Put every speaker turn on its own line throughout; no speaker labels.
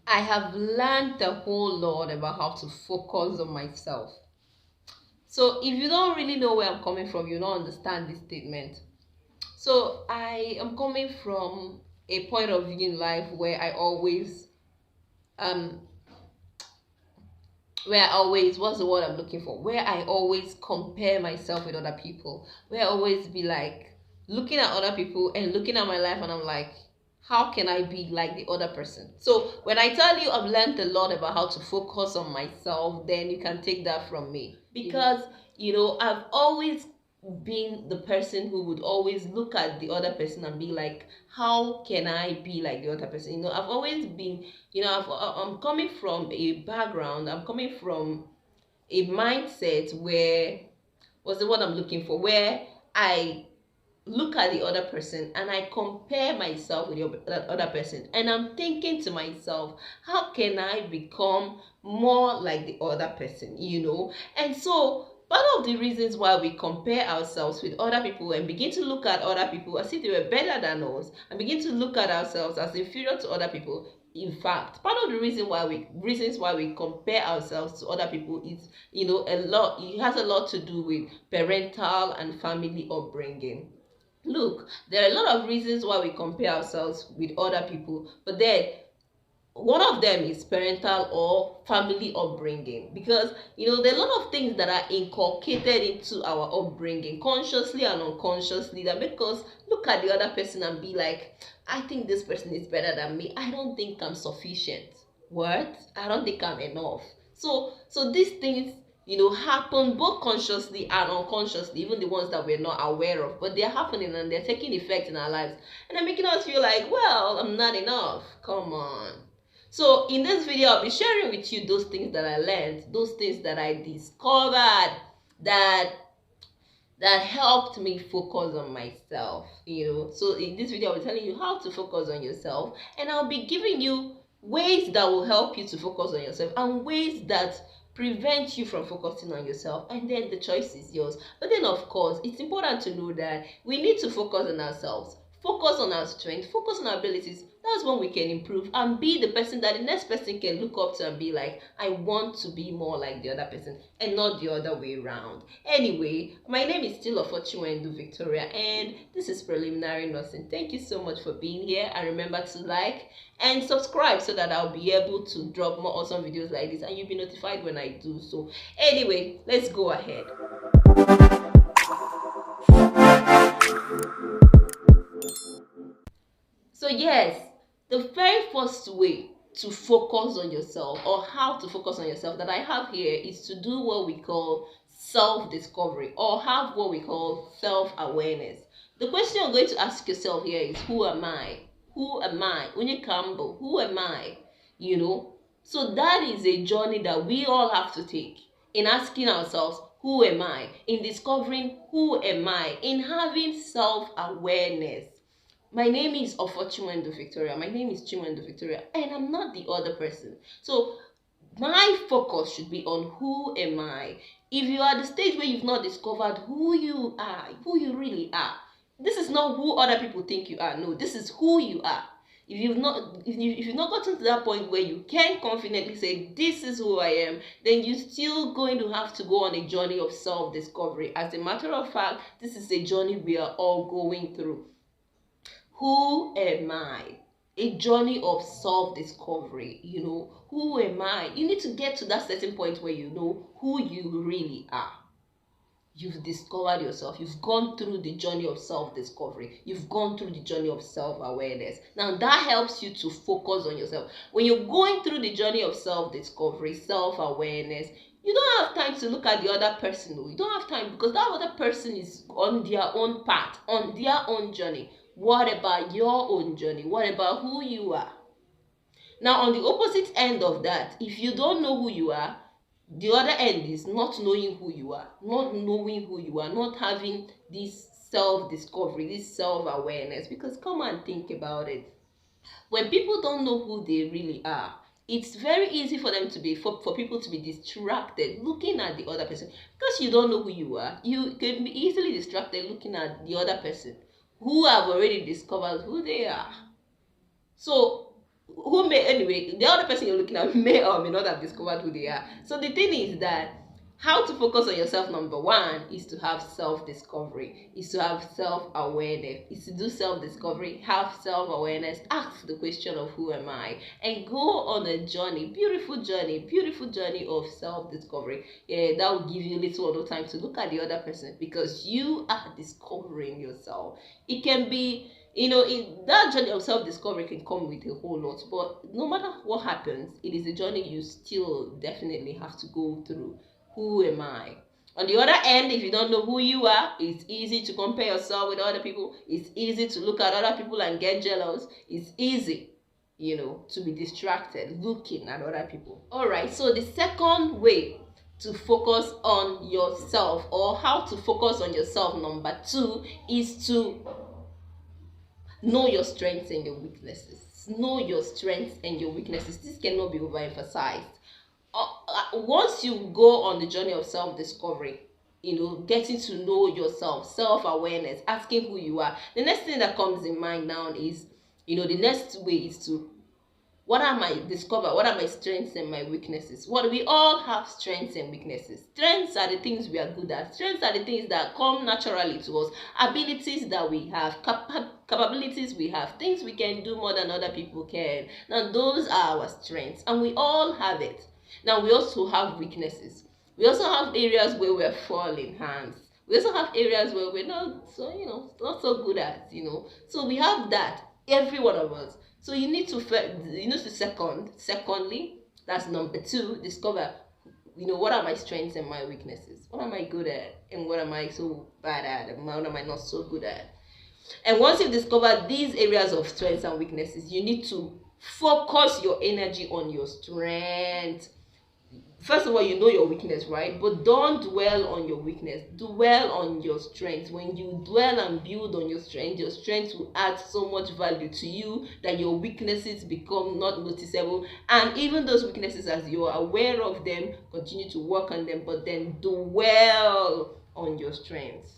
I have learned a whole lot about how to focus on myself. So if you don't really know where I'm coming from, you don't understand this statement. So I am coming from a point of view in life um where I always what's the word I'm looking for? Where I always compare myself with other people. Where I always be like looking at other people and looking at my life and I'm like, how can I be like the other person? So when I tell you I've learned a lot about how to focus on myself, then you can take that from me. Because I've always been the person who would always look at the other person and be like, how can I be like the other person? I've always been, I'm coming from a background, I'm coming from a mindset where, what's the word I'm looking for, where I look at the other person and I compare myself with that other person, and I'm thinking to myself, how can I become more like the other person? And so part of the reasons why we compare ourselves with other people and begin to look at other people as if they were better than us, and begin to look at ourselves as inferior to other people, in fact, part of the reasons why we compare ourselves to other people is, it has a lot to do with parental and family upbringing. Look, there are a lot of reasons why we compare ourselves with other people, but then one of them is parental or family upbringing, because there are a lot of things that are inculcated into our upbringing, consciously and unconsciously, that make us look at the other person and be like, I think this person is better than me, I don't think I'm sufficient, what, I don't think I'm enough. So these things happen both consciously and unconsciously, even the ones that we're not aware of, but they're happening and they're taking effect in our lives, and they're making us feel like, well, I'm not enough, come on. So in this video, I'll be sharing with you those things that I learned, those things that I discovered, that helped me focus on myself. So in this video, I'll be telling you how to focus on yourself, and I'll be giving you ways that will help you to focus on yourself and ways that prevent you from focusing on yourself, and then the choice is yours. But then of course, it's important to know that we need to focus on ourselves, focus on our strength, focus on our abilities. That's when we can improve and be the person that the next person can look up to and be like, I want to be more like the other person, and not the other way around. Anyway, my name is still Ofochwendu Victoria, and this is Preliminary Nursing. Thank you so much for being here, and remember to like and subscribe so that I'll be able to drop more awesome videos like this and you'll be notified when I do so. Anyway, let's go ahead. So yes, the very first way to focus on yourself, or how to focus on yourself, that I have here is to do what we call self-discovery, or have what we call self-awareness. The question you're going to ask yourself here is, who am I? Who am I? Unye Campbell, who am I? So that is a journey that we all have to take, in asking ourselves, who am I? In discovering who am I? In having self-awareness. My name is Ofochimendo Victoria. My name is Chimendo Victoria, and I'm not the other person. So my focus should be on who am I. If you are at the stage where you've not discovered who you are, who you really are, this is not who other people think you are. No, this is who you are. If you've not gotten to that point where you can confidently say, this is who I am, then you're still going to have to go on a journey of self-discovery. As a matter of fact, this is a journey we are all going through. Who am I? A journey of self-discovery. Who am I? You need to get to that certain point where you know who you really are. You've discovered yourself. You've gone through the journey of self-discovery. You've gone through the journey of self-awareness. Now that helps you to focus on yourself. When you're going through the journey of self-discovery, self-awareness, you don't have time to look at the other person. You don't have time, because that other person is on their own path, on their own journey. What about your own journey? What about who you are? Now, on the opposite end of that, if you don't know who you are, the other end is not knowing who you are, not having this self-discovery, this self-awareness. Because come and think about it. When people don't know who they really are, it's very easy for them to be, for people to be distracted looking at the other person. Because you don't know who you are, you can be easily distracted looking at the other person who have already discovered who they are. So who may, anyway, the other person you're looking at may or may not have discovered who they are. So the thing is that how to focus on yourself, number one, is to have self-discovery, is to have self-awareness, is to do self-discovery, have self-awareness, ask the question of who am I, and go on a journey, beautiful journey of self-discovery. Yeah, that will give you little or no time to look at the other person, because you are discovering yourself. It can be, that journey of self-discovery can come with a whole lot, but no matter what happens, it is a journey you still definitely have to go through. Who am I? On the other end, if you don't know who you are, it's easy to compare yourself with other people. It's easy to look at other people and get jealous. It's easy, to be distracted looking at other people. All right, so the second way to focus on yourself, or how to focus on yourself, number two, is to know your strengths and your weaknesses. Know your strengths and your weaknesses. This cannot be overemphasized. Once you go on the journey of self-discovery, getting to know yourself, self-awareness, asking who you are, the next thing that comes in mind now is, the next way is to, what are my strengths and my weaknesses? We all have strengths and weaknesses. Strengths are the things we are good at. Strengths are the things that come naturally to us. Abilities that we have, capabilities we have, things we can do more than other people can. Now, those are our strengths, and we all have it. Now, we also have weaknesses. We also have areas where we're falling hands. We also have areas where we're not so good at, So we have that, every one of us. So you need to secondly, that's number two, discover, what are my strengths and my weaknesses? What am I good at? And what am I so bad at? And what am I not so good at? And once you've discovered these areas of strengths and weaknesses, you need to focus your energy on your strength. First of all, you know your weakness, right? But don't dwell on your weakness. Dwell on your strength. When you dwell and build on your strength will add so much value to you that your weaknesses become not noticeable. And even those weaknesses, as you are aware of them, continue to work on them, but then dwell on your strengths.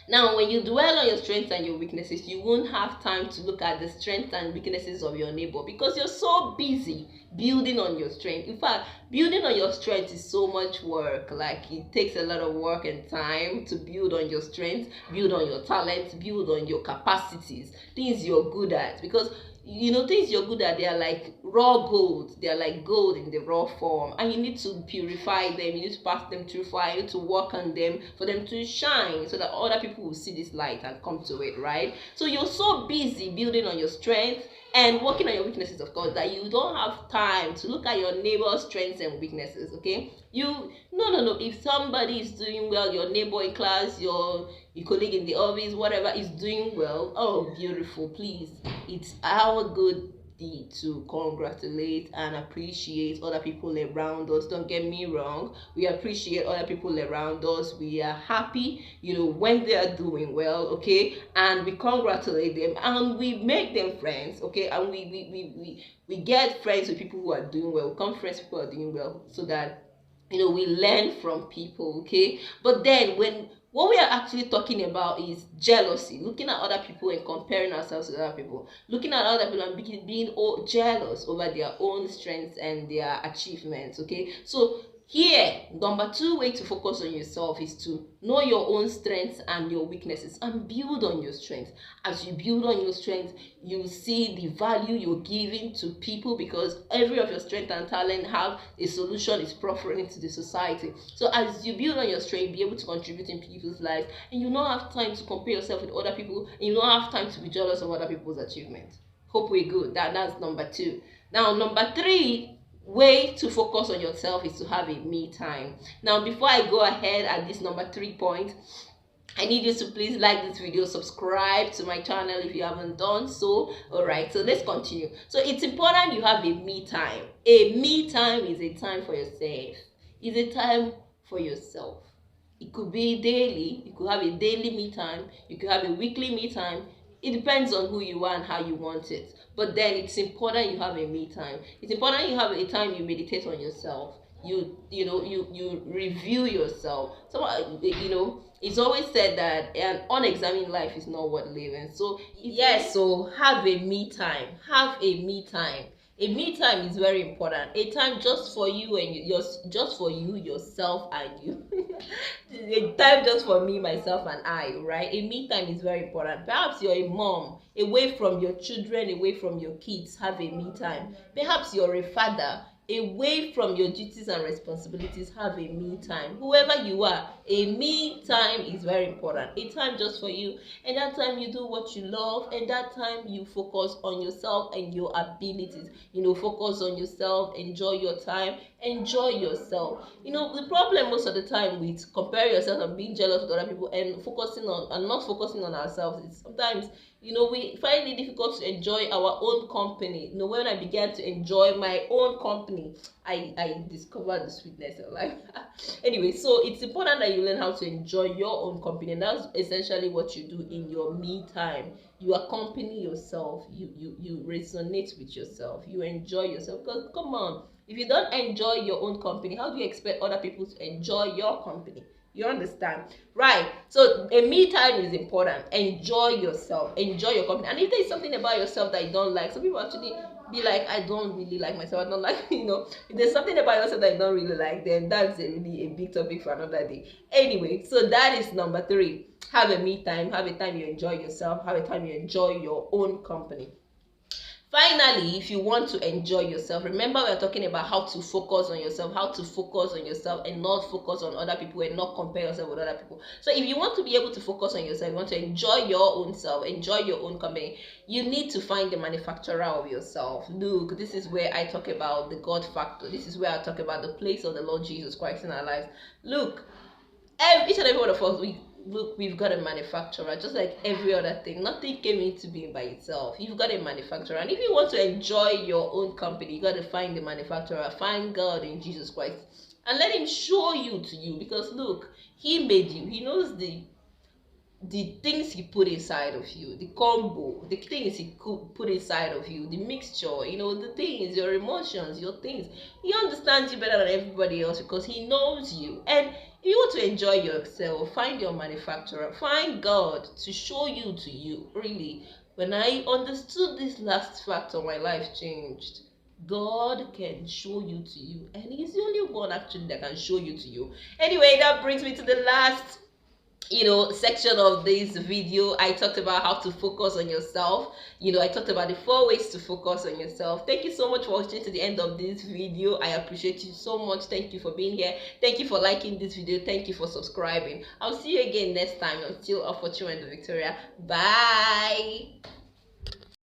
Now, when you dwell on your strengths and your weaknesses, you won't have time to look at the strengths and weaknesses of your neighbor, because you're so busy building on your strength. In fact, building on your strength is so much work. Like, it takes a lot of work and time to build on your strengths, build on your talents, build on your capacities, things you're good at. Because things you're good at, they are like raw gold. They are like gold in the raw form, and you need to purify them. You need to pass them through fire. You need to work on them for them to shine, so that other people will see this light and come to it, right? So you're so busy building on your strength and working on your weaknesses, of course, that you don't have time to look at your neighbor's strengths and weaknesses. Okay, no. If somebody is doing well, your neighbor in class, your colleague in the office, whatever, is doing well, oh, beautiful, please, it's our good deed to congratulate and appreciate other people around us. Don't get me wrong, we appreciate other people around us. We are happy, when they are doing well, okay, and we congratulate them and we make them friends, okay, and we get friends with people who are doing well, become friends with people who are doing well, so that we learn from people, okay. But then what we are actually talking about is jealousy, looking at other people and comparing ourselves with other people, looking at other people and being jealous over their own strengths and their achievements, okay. So here, number two way to focus on yourself is to know your own strengths and your weaknesses and build on your strengths. As you build on your strengths, you see the value you're giving to people, because every of your strength and talent have a solution is proffering into the society. So as you build on your strength, be able to contribute in people's lives, and you don't have time to compare yourself with other people, and you don't have time to be jealous of other people's achievements. Hope we're good. That's number two. Now, number three way to focus on yourself is to have a me time. Now, before I go ahead at this number 3 point, I need you to please like this video, subscribe to my channel if you haven't done so. All right, so let's continue. So it's important you have a me time. A me time is a time for yourself. It's a time for yourself. It could be daily. You could have a daily me time. You could have a weekly me time. It depends on who you are and how you want it. But then it's important you have a me time. It's important you have a time you meditate on yourself. you review yourself. So it's always said that an unexamined life is not worth living. So yes, so have a me time. Have a me time. A me time is very important. A time just for you and just for you, yourself, and you. A time just for me, myself, and I. Right? A me time is very important. Perhaps you're a mom, away from your children, away from your kids. Have a me time. Perhaps you're a father, away from your duties and responsibilities. Have a me time. Whoever you are, a me time is very important. A time just for you, and that time you do what you love, and that time you focus on yourself and your abilities. Focus on yourself, enjoy your time, enjoy yourself. The problem most of the time with comparing yourself and being jealous with other people and focusing on and not focusing on ourselves is sometimes we find it difficult to enjoy our own company. When I began to enjoy my own company, I discovered the sweetness of life. Anyway, so it's important that you learn how to enjoy your own company, and that's essentially what you do in your me time. You accompany yourself, you resonate with yourself, you enjoy yourself. Because come on, if you don't enjoy your own company, how do you expect other people to enjoy your company? You understand? Right. So a me time is important. Enjoy yourself. Enjoy your company. And if there's something about yourself that you don't like, some people actually be like, I don't really like myself. I don't like, if there's something about yourself that you don't really like, then that's really a big topic for another day. Anyway, so that is number 3. Have a me time. Have a time you enjoy yourself. Have a time you enjoy your own company. Finally, if you want to enjoy yourself, remember we're talking about how to focus on yourself, and not focus on other people and not compare yourself with other people. So if you want to be able to focus on yourself, you want to enjoy your own self, enjoy your own company, you need to find the manufacturer of yourself. Look, this is where I talk about the God factor. This is where I talk about the place of the Lord Jesus Christ in our lives. Look, each and every one of us, we've got a manufacturer. Just like every other thing, nothing came into being by itself. You've got a manufacturer, and if you want to enjoy your own company, you got to find the manufacturer. Find God in Jesus Christ and let him show you to you, because look, he made you. He knows the things he put inside of you, the combo, the things he could put inside of you, the mixture, the things, your emotions, your things. He understands you better than everybody else because he knows you. And if you want to enjoy yourself, find your manufacturer, find God to show you to you. Really, when I understood this last factor, my life changed. God can show you to you, and he's the only one actually that can show you to you. Anyway, that brings me to the last section of this video. I talked about how to focus on yourself. I talked about the 4 ways to focus on yourself. Thank you so much for watching to the end of this video. I appreciate you so much. Thank you for being here. Thank you for liking this video. Thank you for subscribing. I'll see you again next time. Until Opportunity and Victoria. Bye.